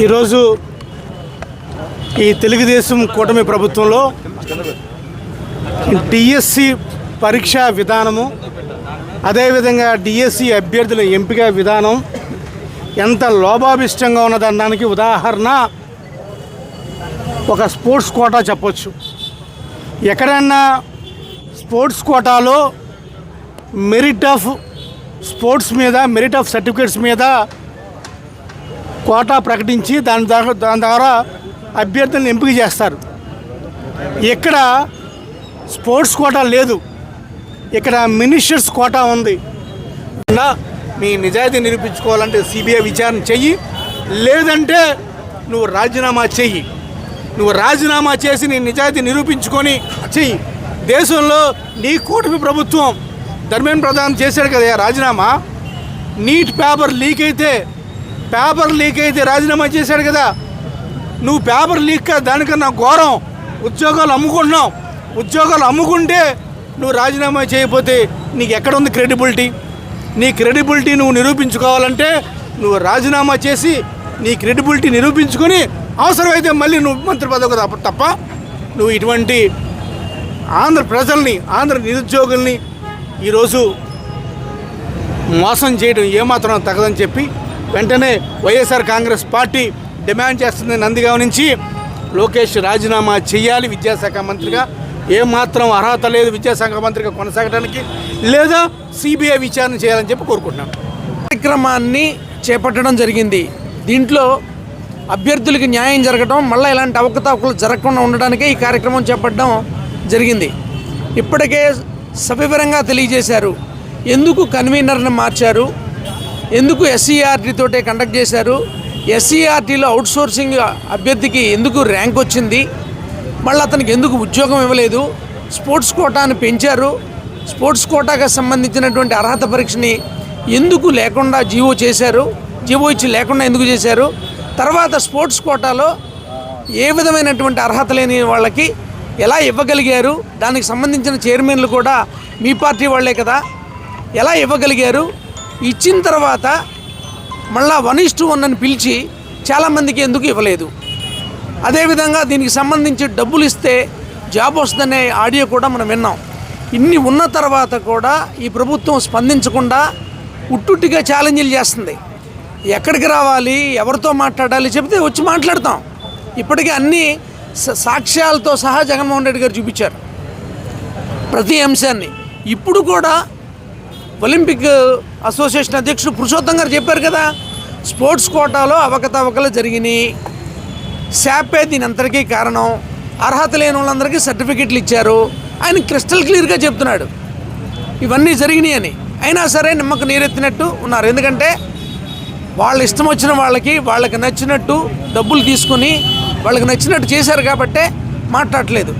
ఈరోజు ఈ తెలుగుదేశం కూటమి ప్రభుత్వంలో డిఎస్సి పరీక్షా విధానము, అదేవిధంగా డిఎస్సి అభ్యర్థుల ఎంపిక విధానం ఎంత లోభాభిష్టంగా ఉన్నదనడానికి ఉదాహరణ ఒక స్పోర్ట్స్ కోటా చెప్పొచ్చు. ఎక్కడన్నా స్పోర్ట్స్ కోటాలో మెరిట్ ఆఫ్ స్పోర్ట్స్ మీద, మెరిట్ ఆఫ్ సర్టిఫికేట్స్ మీద కోటా ప్రకటించి దాని ద్వారా అభ్యర్థులను ఎంపిక చేస్తారు. ఇక్కడ స్పోర్ట్స్ కోటా లేదు, ఇక్కడ మినిస్టర్స్ కోటా ఉంది. మీ నిజాయితీ నిరూపించుకోవాలంటే సిబిఐ విచారణ చెయ్యి, లేదంటే నువ్వు రాజీనామా చెయ్యి. నువ్వు రాజీనామా చేసి నీ నిజాయితీ నిరూపించుకొని చెయ్యి. దేశంలో నీ కూటమి ప్రభుత్వం ధర్మేంద్ర ప్రధాన్ చేశాడు కదా రాజీనామా. నీట్ పేపర్ లీక్ అయితే రాజీనామా చేశాడు కదా. నువ్వు పేపర్ లీక్ దానికన్నా ఘోరం ఉద్యోగాలు అమ్ముకుంటున్నావు. ఉద్యోగాలు అమ్ముకుంటే నువ్వు రాజీనామా చేయకపోతే నీకు ఎక్కడ ఉంది క్రెడిబిలిటీ? నీ క్రెడిబిలిటీ నువ్వు నిరూపించుకోవాలంటే నువ్వు రాజీనామా చేసి నీ క్రెడిబిలిటీ నిరూపించుకొని అవసరమైతే మళ్ళీ నువ్వు మంత్రి పదవి తప్ప నువ్వు ఇటువంటి ఆంధ్ర ప్రజల్ని, ఆంధ్ర నిరుద్యోగుల్ని ఈరోజు మోసం చేయడం ఏమాత్రం తగదని చెప్పి వెంటనే వైఎస్ఆర్ కాంగ్రెస్ పార్టీ డిమాండ్ చేస్తుంది. నందిగామ నుంచి లోకేష్ రాజీనామా చేయాలి విద్యాశాఖ మంత్రిగా. ఏమాత్రం అర్హత లేదు విద్యాశాఖ మంత్రిగా కొనసాగడానికి, లేదా సిబిఐ విచారణ చేయాలని చెప్పి కోరుకుంటున్నాం. కార్యక్రమాన్ని చేపట్టడం జరిగింది. దీంట్లో అభ్యర్థులకి న్యాయం జరగడం, మళ్ళీ ఇలాంటి అవకతవకలు జరగకుండా ఉండడానికే ఈ కార్యక్రమం చేపట్టడం జరిగింది. ఇప్పటికే సవివరంగా తెలియజేశారు ఎందుకు కన్వీనర్ని మార్చారు, ఎందుకు ఎస్సీఆర్టీ తోటే కండక్ట్ చేశారు, ఎస్సీఆర్టీలో అవుట్సోర్సింగ్ అభ్యర్థికి ఎందుకు ర్యాంక్ వచ్చింది, మళ్ళీ అతనికి ఎందుకు ఉద్యోగం ఇవ్వలేదు, స్పోర్ట్స్ కోటాను పెంచారు, స్పోర్ట్స్ కోటాకు సంబంధించినటువంటి అర్హత పరీక్షని ఎందుకు లేకుండా జీవో ఇచ్చి లేకుండా ఎందుకు చేశారు, తర్వాత స్పోర్ట్స్ కోటాలో ఏ విధమైనటువంటి అర్హత లేని వాళ్ళకి ఎలా ఇవ్వగలిగారు, దానికి సంబంధించిన చైర్మన్లు కూడా మీ పార్టీ వాళ్ళే కదా, ఎలా ఇవ్వగలిగారు, ఇచ్చిన తర్వాత మళ్ళా 1:1 అని పిలిచి చాలామందికి ఎందుకు ఇవ్వలేదు, అదేవిధంగా దీనికి సంబంధించి డబ్బులు ఇస్తే జాబ్ వస్తుందనే ఆడియో కూడా మనం విన్నాం. ఇన్ని ఉన్న తర్వాత కూడా ఈ ప్రభుత్వం స్పందించకుండా ఉట్టుట్టిగా ఛాలెంజ్లు చేస్తుంది. ఎక్కడికి రావాలి, ఎవరితో మాట్లాడాలి చెబితే వచ్చి మాట్లాడతాం. ఇప్పటికీ అన్ని సాక్ష్యాలతో సహా జగన్మోహన్ రెడ్డి గారు చూపించారు ప్రతి అంశాన్ని. ఇప్పుడు కూడా ఒలింపిక్ అసోసియేషన్ అధ్యక్షుడు పురుషోత్తం గారు చెప్పారు కదా, స్పోర్ట్స్ కోటాలో అవకతవకలు జరిగినాయి, శాపే దీని అంతటికీ కారణం, అర్హత లేని వాళ్ళందరికీ సర్టిఫికెట్లు ఇచ్చారు. ఆయన క్రిస్టల్ క్లియర్గా చెప్తున్నాడు ఇవన్నీ జరిగినాయి అని. అయినా సరే నిమ్మకు నీరెత్తినట్టు ఉన్నారు. ఎందుకంటే వాళ్ళ ఇష్టం వచ్చిన వాళ్ళకి నచ్చినట్టు డబ్బులు తీసుకుని వాళ్ళకి నచ్చినట్టు చేశారు కాబట్టే మాట్లాడలేదు.